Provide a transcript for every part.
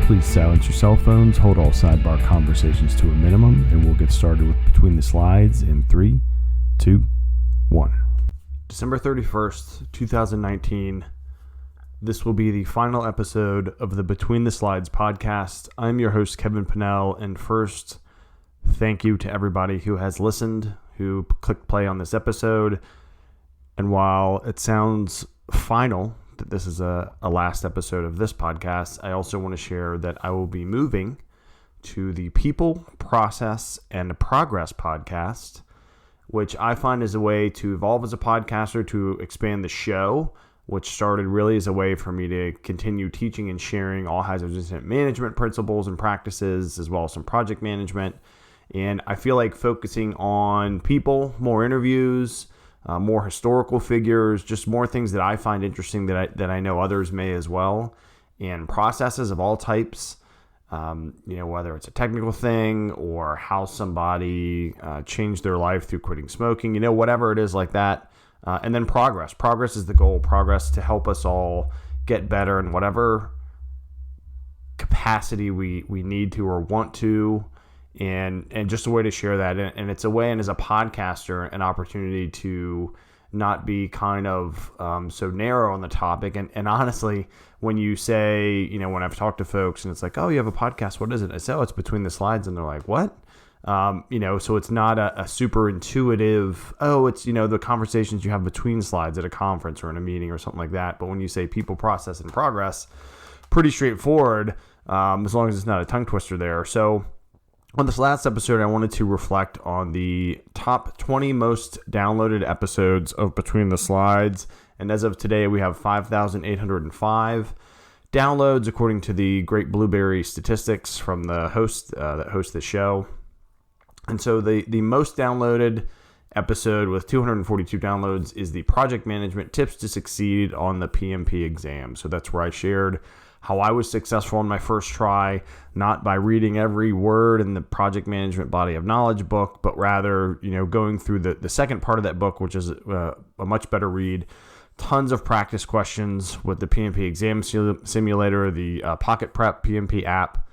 Please silence your cell phones, hold all sidebar conversations to a minimum, and we'll get started with Between the Slides in 3, 2, 1. December 31st, 2019. This will be the final episode of the Between the Slides podcast. I'm your host, Kevin Pinnell, and first, thank you to everybody who has listened, who clicked play on this episode. And while it sounds final that this is a last episode of this podcast, I also want to share that I will be moving to the People, Process, and Progress podcast, which I find is a way to evolve as a podcaster, to expand the show, which started really as a way for me to continue teaching and sharing all hazards incident management principles and practices, as well as some project management. And I feel like focusing on people, more interviews, more historical figures, just more things that I find interesting that I know others may as well, and processes of all types, whether it's a technical thing or how somebody changed their life through quitting smoking, whatever it is like that. And then progress. Progress is the goal. Progress to help us all get better in whatever capacity we need to or want to. And just a way to share that. And it's a way, and as a podcaster, an opportunity to not be kind of so narrow on the topic. And honestly, when you say, when I've talked to folks and it's like, oh, you have a podcast, what is it? I say, oh, it's Between the Slides. And they're like, what? So it's not a super intuitive, it's, the conversations you have between slides at a conference or in a meeting or something like that. But when you say people, process, and progress, pretty straightforward, as long as it's not a tongue twister there. So on this last episode, I wanted to reflect on the top 20 most downloaded episodes of Between the Slides. And as of today, we have 5,805 downloads, according to the Great Blueberry statistics from the host that hosts the show. And so the most downloaded episode with 242 downloads is the Project Management Tips to Succeed on the PMP Exam. So that's where I shared how I was successful in my first try, not by reading every word in the Project Management Body of Knowledge book, but rather, going through the second part of that book, which is a much better read. Tons of practice questions with the PMP Exam Simulator, the Pocket Prep PMP app,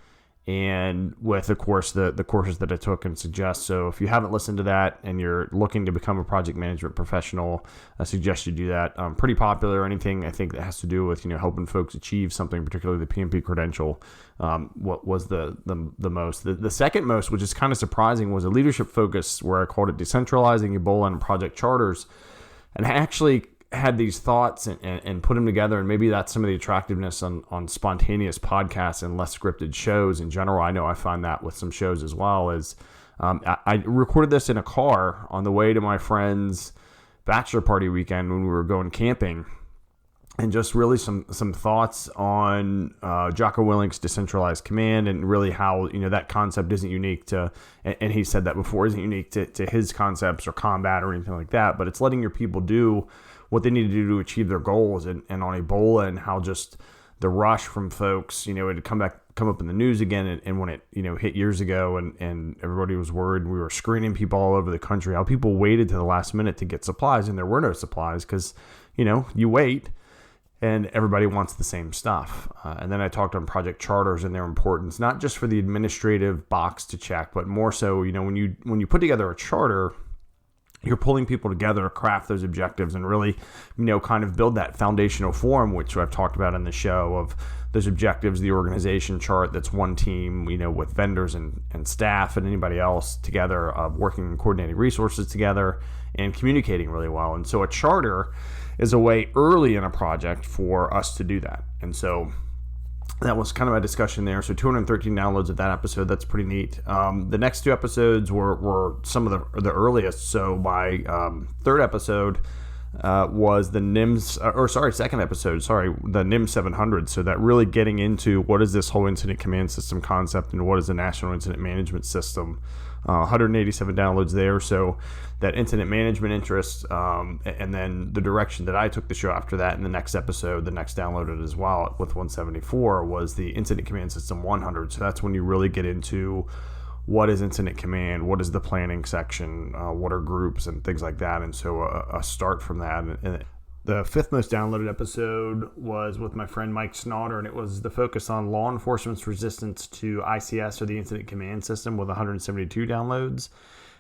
and with, of course, the courses that I took and suggest. So if you haven't listened to that and you're looking to become a project management professional, I suggest you do that. Pretty popular. Anything I think that has to do with helping folks achieve something, particularly the PMP credential, what was the most. The second most, which is kind of surprising, was a leadership focus where I called it Decentralizing Ebola and Project Charters, and I actually had these thoughts and put them together, and maybe that's some of the attractiveness on spontaneous podcasts and less scripted shows in general. I know I find that with some shows as well. As I recorded this in a car on the way to my friend's bachelor party weekend when we were going camping, and just really some thoughts on Jocko Willink's decentralized command, and really how that concept isn't unique to, and he said that before, isn't unique to his concepts or combat or anything like that, but it's letting your people do what they need to do to achieve their goals. And on Ebola, and how just the rush from folks, it had come up in the news again, and when it hit years ago, and everybody was worried, and we were screening people all over the country, how people waited to the last minute to get supplies, and there were no supplies because you wait and everybody wants the same stuff. And then I talked on Project Charters and their importance, not just for the administrative box to check, but more so, when you put together a charter, you're pulling people together to craft those objectives and really, kind of build that foundational form, which I've talked about in the show, of those objectives, the organization chart that's one team, with vendors and staff and anybody else together, working and coordinating resources together and communicating really well. And so a charter is a way early in a project for us to do that. And so that was kind of a discussion there. So 213 downloads of that episode. That's pretty neat. The next two episodes were some of the earliest. So my third episode was the second episode, the NIM 700. So that really getting into what is this whole incident command system concept and what is the National Incident Management System. 187 downloads there. So that incident management interest, and then the direction that I took the show after that in the next episode, the next downloaded as well with 174, was the Incident Command System 100. So that's when you really get into what is incident command, what is the planning section, what are groups and things like that. And so a start from that. And The fifth most downloaded episode was with my friend Mike Snodder, and it was the focus on law enforcement's resistance to ICS, or the Incident Command System, with 172 downloads.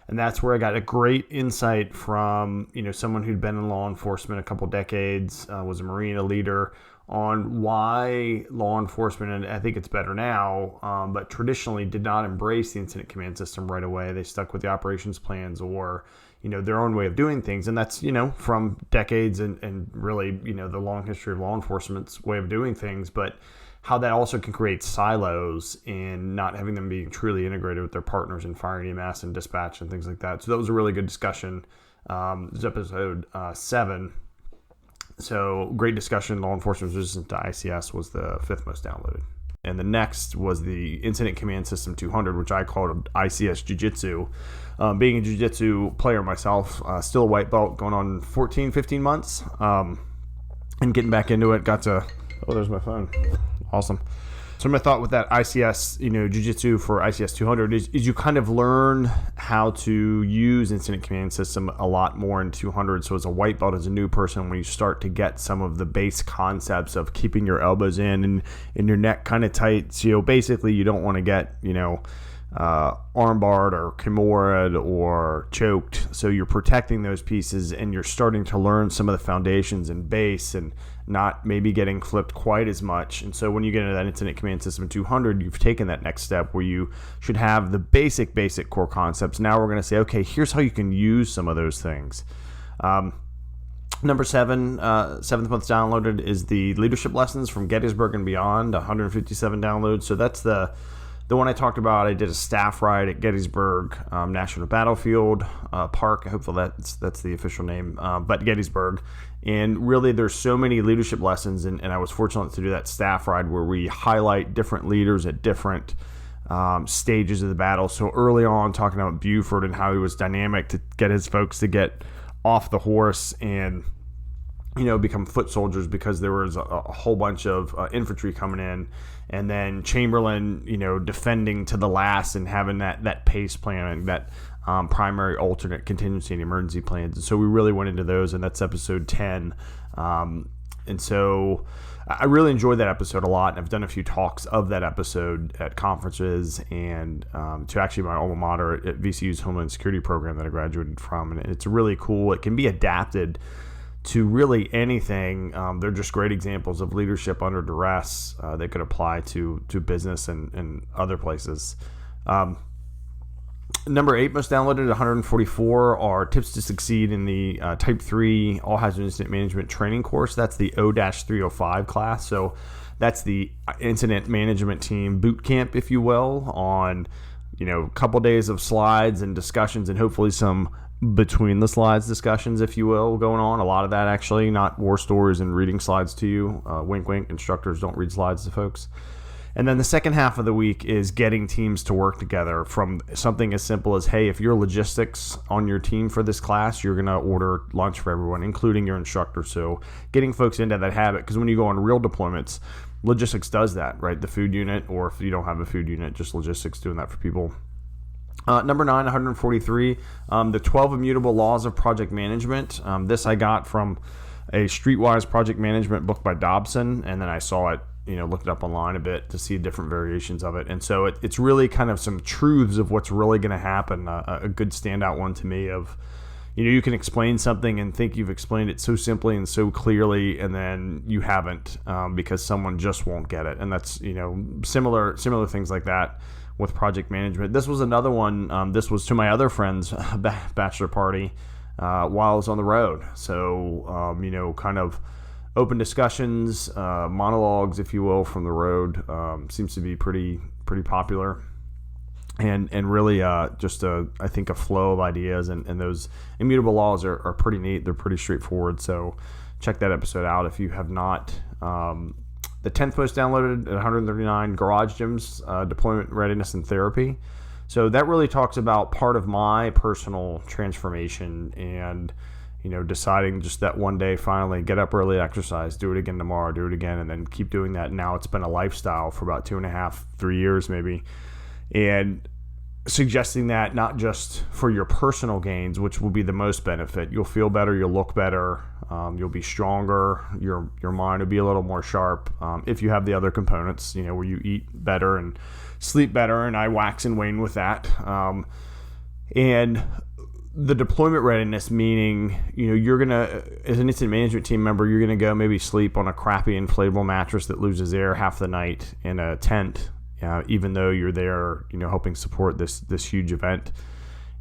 And that's where I got a great insight from, someone who'd been in law enforcement a couple decades, was a Marine, a leader, on why law enforcement, and I think it's better now, but traditionally did not embrace the Incident Command System right away. They stuck with the operations plans or their own way of doing things. And that's, from decades and really, the long history of law enforcement's way of doing things, but how that also can create silos in not having them being truly integrated with their partners in fire and EMS and dispatch and things like that. So that was a really good discussion. This is episode 7. So great discussion. Law enforcement resistance to ICS was the fifth most downloaded. And the next was the Incident Command System 200, which I called ICS Jiu-Jitsu. Being a Jiu-Jitsu player myself, still a white belt, going on 14, 15 months, and getting back into it. There's my phone. Awesome. So my thought with that ICS, Jiu-Jitsu for ICS 200 is you kind of learn how to use Incident Command System a lot more in 200. So as a white belt, as a new person, when you start to get some of the base concepts of keeping your elbows in and your neck kind of tight. So basically you don't want to get, armbarred or kimura'd or choked. So you're protecting those pieces and you're starting to learn some of the foundations and base and not maybe getting flipped quite as much. And so when you get into that Incident Command System 200, you've taken that next step where you should have the basic core concepts. Now we're going to say, okay, here's how you can use some of those things. Number 7, seventh most downloaded, is the leadership lessons from Gettysburg and Beyond, 157 downloads. So that's the one I talked about. I did a staff ride at Gettysburg National Battlefield Park. Hopefully that's the official name, but Gettysburg. And really, there's so many leadership lessons, and I was fortunate to do that staff ride where we highlight different leaders at different stages of the battle. So early on, talking about Buford and how he was dynamic to get his folks to get off the horse and become foot soldiers because there was a whole bunch of infantry coming in, and then Chamberlain, defending to the last and having that pace planning, that primary, alternate, contingency, and emergency plans. And so we really went into those, and that's episode 10. And so I really enjoyed that episode a lot, and I've done a few talks of that episode at conferences and to actually my alma mater at VCU's Homeland Security program that I graduated from. And it's really cool. It can be adapted to really anything. They're just great examples of leadership under duress that could apply to business and other places. Number 8 most downloaded, 144, are tips to succeed in the Type 3 All Hazard Incident Management Training course. That's the O-305 class. So that's the incident management team boot camp, if you will, on a couple days of slides and discussions, and hopefully some between the slides discussions, if you will, going on. A lot of that actually, not war stories and reading slides to you. Wink, wink. Instructors don't read slides to folks. And then the second half of the week is getting teams to work together, from something as simple as, hey, if you're logistics on your team for this class, you're going to order lunch for everyone, including your instructor. So getting folks into that habit, because when you go on real deployments, logistics does that, right? The food unit, or if you don't have a food unit, just logistics doing that for people. Number 9, 143, the 12 Immutable Laws of Project Management. This I got from a Streetwise project management book by Dobson, and then I saw it, looked it up online a bit to see different variations of it. And so it's really kind of some truths of what's really going to happen. A good standout one to me of, you can explain something and think you've explained it so simply and so clearly, and then you haven't because someone just won't get it. And that's, similar things like that with project management. This was another one. This was to my other friend's bachelor party while I was on the road. So, kind of open discussions, monologues, if you will, from the road seems to be pretty popular. And really just I think a flow of ideas, and those immutable laws are pretty neat. They're pretty straightforward. So check that episode out if you have not. The 10th most downloaded at 139, Garage Gyms, Deployment Readiness and Therapy. So that really talks about part of my personal transformation and, deciding just that one day finally get up early, exercise, do it again tomorrow, do it again, and then keep doing that. Now it's been a lifestyle for about 2.5, 3 years maybe. And suggesting that not just for your personal gains, which will be the most benefit. You'll feel better, you'll look better, you'll be stronger, your mind will be a little more sharp if you have the other components, where you eat better and sleep better, and I wax and wane with that. And the deployment readiness, meaning, you're going to, as an incident management team member, you're going to go maybe sleep on a crappy inflatable mattress that loses air half the night in a tent, even though you're there, helping support this huge event.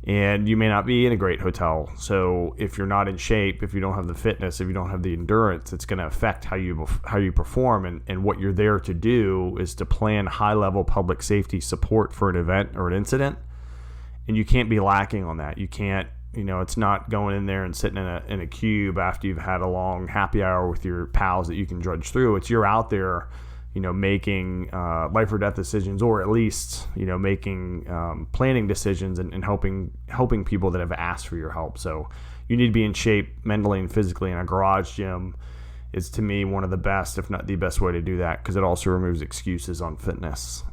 And you may not be in a great hotel. So if you're not in shape, if you don't have the fitness, if you don't have the endurance, it's going to affect how you perform. And what you're there to do is to plan high-level public safety support for an event or an incident. And you can't be lacking on that. You can't, it's not going in there and sitting in a cube after you've had a long happy hour with your pals that you can drudge through. It's you're out there, making life or death decisions, or at least, making planning decisions and helping people that have asked for your help. So you need to be in shape mentally and physically, and a garage gym is, to me, one of the best, if not the best way to do that, because it also removes excuses on fitness.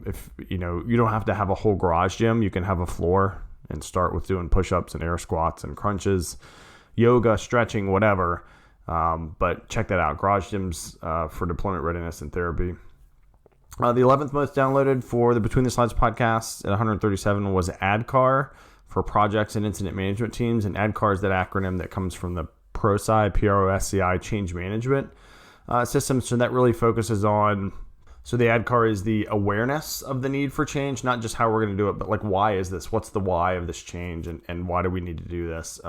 If you don't have to have a whole garage gym, you can have a floor and start with doing push-ups and air squats and crunches, yoga, stretching, whatever. But check that out, garage gyms for deployment readiness and therapy. The 11th most downloaded for the Between the Slides podcast at 137 was ADKAR for projects and incident management teams. And ADKAR is that acronym that comes from the PROSCI, P-R-O-S-C-I, change management system. So that really focuses on, so the ADKAR is the awareness of the need for change, not just how we're going to do it, but like, why is this? What's the why of this change? And why do we need to do this?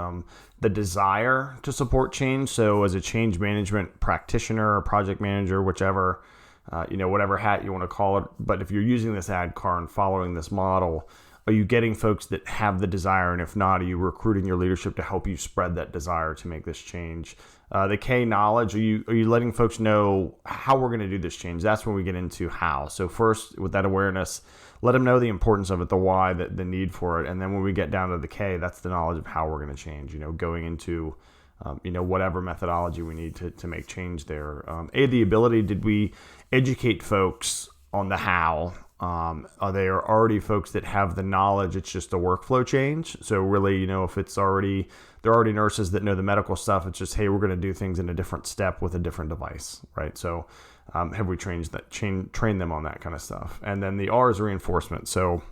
The desire to support change. So as a change management practitioner or project manager, whichever, whatever hat you want to call it. But if you're using this ADKAR and following this model, are you getting folks that have the desire? And if not, are you recruiting your leadership to help you spread that desire to make this change? The K, knowledge. Are you letting folks know how we're going to do this change? That's when we get into how. So first, with that awareness, let them know the importance of it, the why, the need for it. And then when we get down to the K, that's the knowledge of how we're going to change, going into, whatever methodology we need to make change there. A, the ability, did we educate folks on the how? Are there already folks that have the knowledge? It's just a workflow change. So really, if it's already, there are already nurses that know the medical stuff. It's just, hey, we're going to do things in a different step with a different device, right? So have we trained them on that kind of stuff? And then the R is reinforcement. So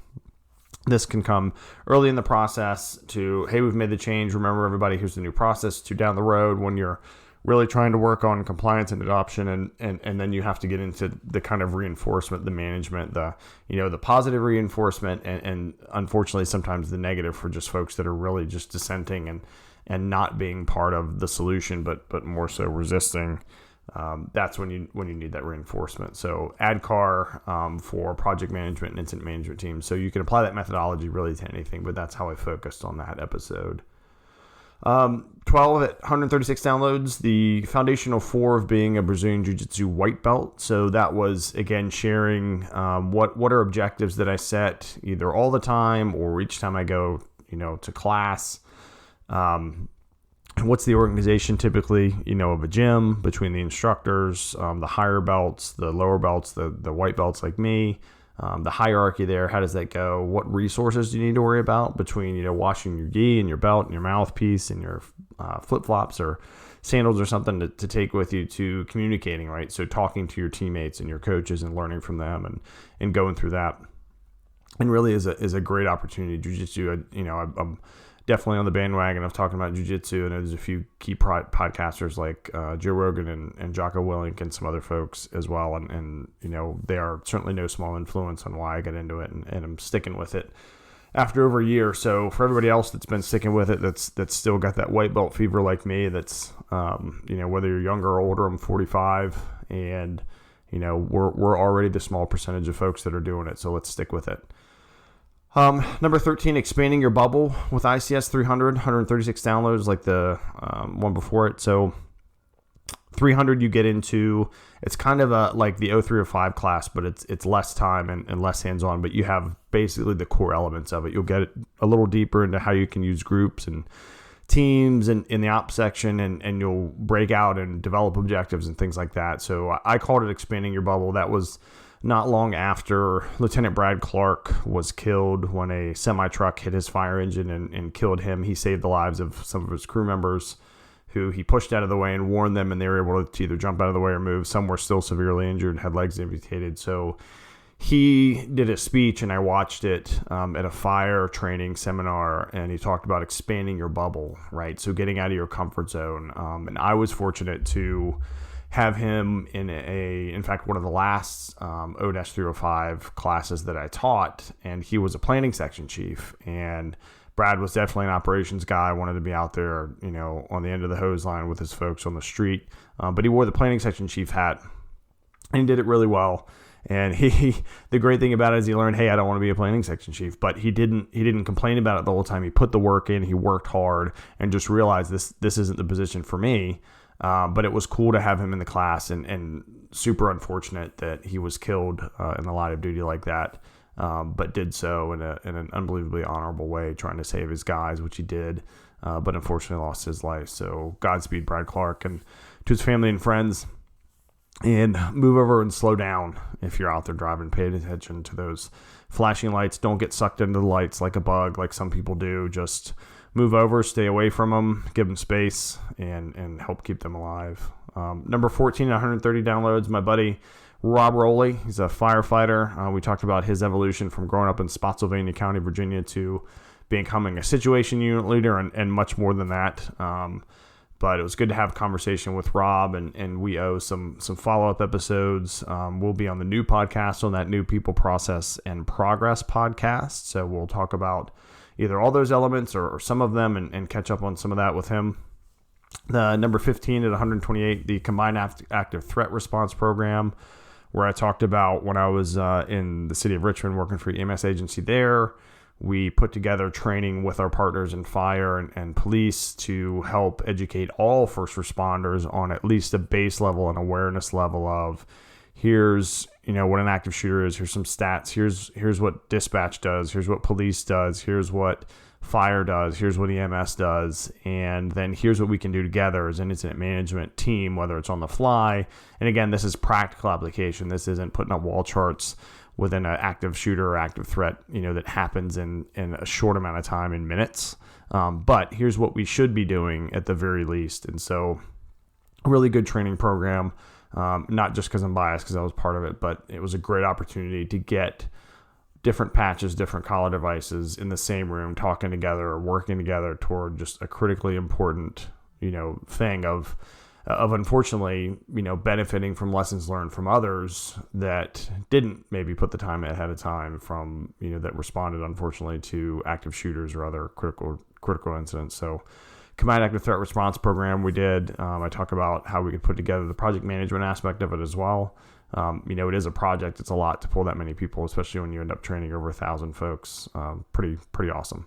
this can come early in the process to, hey, we've made the change. Remember, everybody, here's the new process, to down the road when you're really trying to work on compliance and adoption, and then you have to get into the kind of reinforcement, the management, the positive reinforcement, and unfortunately sometimes the negative for just folks that are really just dissenting and not being part of the solution, but more so resisting. That's when you need that reinforcement. So ADKAR for project management and incident management teams. So you can apply that methodology really to anything, but that's how I focused on that episode. 12 at 136 downloads, the foundational 4 of being a Brazilian Jiu-Jitsu white belt. So that was, again, sharing what are objectives that I set either all the time or each time I go, to class. What's the organization typically, of a gym between the instructors, the higher belts, the lower belts, the white belts like me. The hierarchy there, how does that go? What resources do you need to worry about between, washing your gi and your belt and your mouthpiece and your flip-flops or sandals or something to take with you to communicating, right? So talking to your teammates and your coaches and learning from them and going through that. And really is a great opportunity. Jiu-Jitsu, I'm definitely on the bandwagon of talking about jiu-jitsu, and there's a few key podcasters like Joe Rogan and Jocko Willink and some other folks as well, and they are certainly no small influence on why I got into it, and I'm sticking with it after over a year. So for everybody else that's been sticking with it, that's still got that white belt fever like me, that's whether you're younger or older, I'm 45, and we're already the small percentage of folks that are doing it, so let's stick with it. Number 13, expanding your bubble with ICS 300, 136 downloads like the one before it. So 300 you get into, it's kind of like the 0305 class, but it's less time and less hands-on, but you have basically the core elements of it. You'll get a little deeper into how you can use groups and teams and in the ops section, and you'll break out and develop objectives and things like that. So I called it expanding your bubble. That was not long after Lieutenant Brad Clark was killed when a semi-truck hit his fire engine and killed him. He saved the lives of some of his crew members who he pushed out of the way and warned them, and they were able to either jump out of the way or move. Some were still severely injured, had legs amputated. So he did a speech, and I watched it at a fire training seminar, and he talked about expanding your bubble, right? So getting out of your comfort zone. And I was fortunate to have him in fact, one of the last O-305 classes that I taught, and he was a planning section chief. And Brad was definitely an operations guy, wanted to be out there, on the end of the hose line with his folks on the street. But he wore the planning section chief hat, and he did it really well. And the great thing about it is he learned, hey, I don't want to be a planning section chief, but he didn't complain about it the whole time. He put the work in, he worked hard, and just realized this isn't the position for me. But it was cool to have him in the class, and super unfortunate that he was killed in the line of duty like that. But did so in an unbelievably honorable way, trying to save his guys, which he did, but unfortunately lost his life. So Godspeed, Brad Clark, and to his family and friends. And move over and slow down if you're out there driving. Pay attention to those flashing lights. Don't get sucked into the lights like a bug, like some people do. Just move over, stay away from them, give them space, and help keep them alive. Number 14, 130 downloads, my buddy Rob Rowley. He's a firefighter. We talked about his evolution from growing up in Spotsylvania County, Virginia, to becoming a situation unit leader and much more than that. But it was good to have a conversation with Rob, and we owe some follow-up episodes. We'll be on the new podcast, on that new People, Process, and Progress podcast. So we'll talk about either all those elements or some of them and catch up on some of that with him. The number 15 at 128, the Combined Active Threat Response Program, where I talked about when I was in the city of Richmond working for the EMS agency there. We put together training with our partners in fire and police to help educate all first responders on at least a base level and awareness level of here's, what an active shooter is. Here's some stats. Here's what dispatch does. Here's what police does. Here's what fire does. Here's what EMS does. And then here's what we can do together as an incident management team, whether it's on the fly. And again, this is practical application. This isn't putting up wall charts within an active shooter or active threat, that happens in a short amount of time, in minutes. But here's what we should be doing at the very least. And so a really good training program, not just because I'm biased, because I was part of it, but it was a great opportunity to get different patches, different collar devices in the same room, talking together or working together toward just a critically important, thing of unfortunately, benefiting from lessons learned from others that didn't maybe put the time ahead of time from, that responded, unfortunately, to active shooters or other critical incidents. So Combined Active Threat Response Program we did. I talk about how we could put together the project management aspect of it as well. It is a project. It's a lot to pull that many people, especially when you end up training over 1,000 folks. Pretty awesome.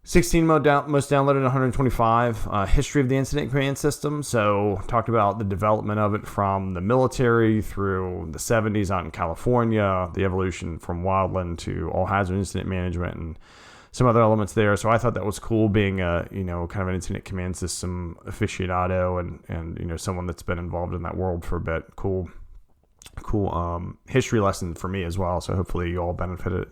16 most downloaded, 125. History of the incident command system. So talked about the development of it from the military through the 70s out in California, the evolution from wildland to all hazard incident management and some other elements there. So I thought that was cool, being a, kind of an incident command system aficionado and someone that's been involved in that world for a bit. Cool history lesson for me as well. So hopefully you all benefited.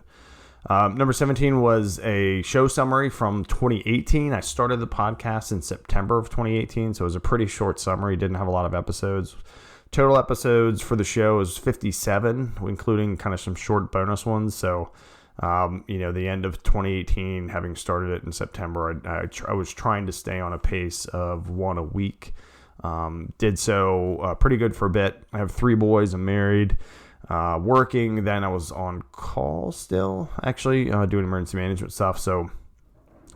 Number 17 was a show summary from 2018. I started the podcast in September of 2018, so it was a pretty short summary. Didn't have a lot of episodes. Total episodes for the show is 57, including kind of some short bonus ones. So, the end of 2018, having started it in September, I was trying to stay on a pace of one a week. Did so pretty good for a bit. I have 3 boys. I'm married. Working, then I was on call still, actually, doing emergency management stuff. So,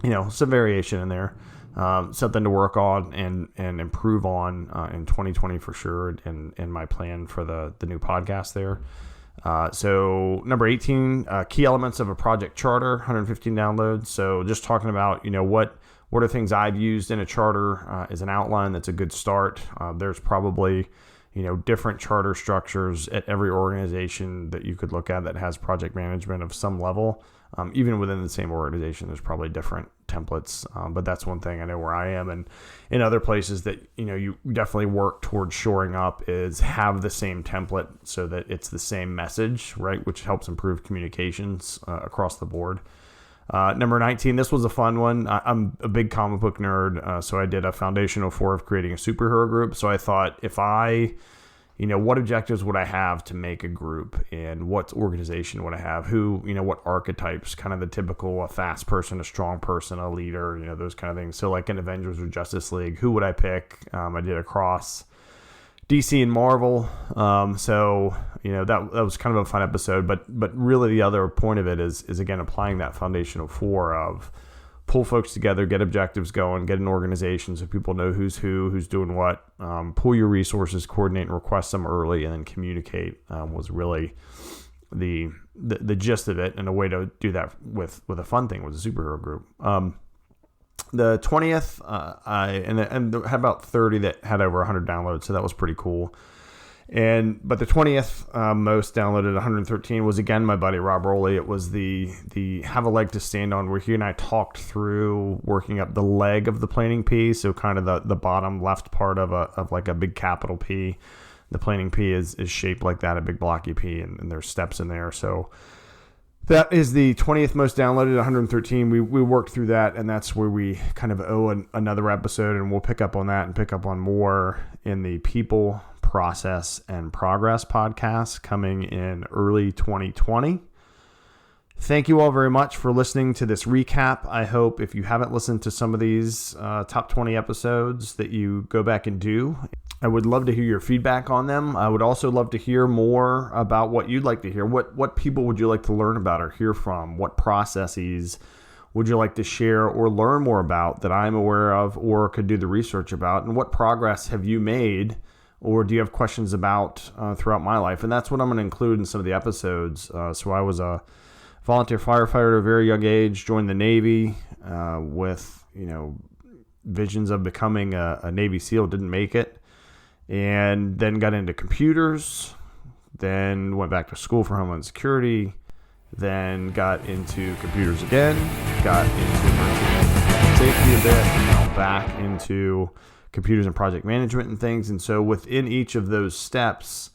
some variation in there, something to work on and improve on in 2020 for sure, and my plan for the new podcast there. So number 18, key elements of a project charter, 115 downloads. So just talking about, what are things I've used in a charter as an outline that's a good start. There's probably different charter structures at every organization that you could look at that has project management of some level. Even within the same organization, there's probably different templates. But that's one thing I know where I am, and in other places that, you definitely work towards shoring up is have the same template so that it's the same message, right? Which helps improve communications across the board. Number 19, this was a fun one. I'm a big comic book nerd, so I did a foundational 4 of creating a superhero group. So I thought what objectives would I have to make a group, and what organization would I have? Who, what archetypes, kind of the typical, a fast person, a strong person, a leader, those kind of things. So like in Avengers or Justice League, who would I pick? I did across DC and Marvel. That was kind of a fun episode, but really the other point of it is again, applying that foundational 4 of pull folks together, get objectives going, get an organization so people know who's doing what, pull your resources, coordinate and request them early, and then communicate was really the gist of it. And a way to do that with a fun thing was a superhero group. The 20th, I had about 30 that had over 100 downloads, so that was pretty cool. But the 20th most downloaded, 113, was again my buddy Rob Rowley. It was the have a leg to stand on, where he and I talked through working up the leg of the planning P, so kind of the bottom left part of like a big capital P. The planning P is shaped like that, a big blocky P, and there's steps in there. So that is the 20th most downloaded, 113. We worked through that, and that's where we kind of owe another episode, and we'll pick up on that and pick up on more in the People, Process, and Progress podcast coming in early 2020. Thank you all very much for listening to this recap. I hope if you haven't listened to some of these top 20 episodes that you go back and do. I would love to hear your feedback on them. I would also love to hear more about what you'd like to hear. What people would you like to learn about or hear from? What processes would you like to share or learn more about that I'm aware of or could do the research about? And what progress have you made, or do you have questions about throughout my life? And that's what I'm going to include in some of the episodes. So I was a volunteer firefighter at a very young age, joined the Navy with visions of becoming a Navy SEAL, didn't make it. And then got into computers, then went back to school for Homeland Security, then got into computers again, got into emergency safety a bit, and now back into computers and project management and things. And so within each of those steps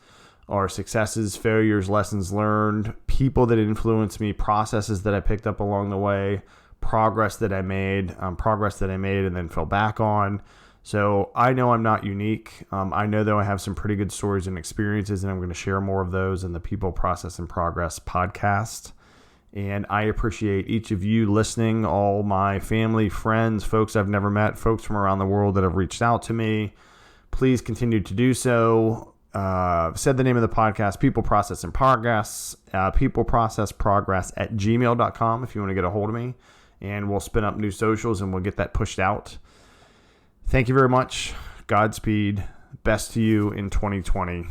are successes, failures, lessons learned, people that influenced me, processes that I picked up along the way, progress that I made and then fell back on. So I know I'm not unique. I know, though, I have some pretty good stories and experiences, and I'm going to share more of those in the People, Process, and Progress podcast. And I appreciate each of you listening, all my family, friends, folks I've never met, folks from around the world that have reached out to me. Please continue to do so. Said the name of the podcast, People, Process, and Progress, peopleprocessprogress@gmail.com if you want to get a hold of me. And we'll spin up new socials and we'll get that pushed out. Thank you very much. Godspeed. Best to you in 2020.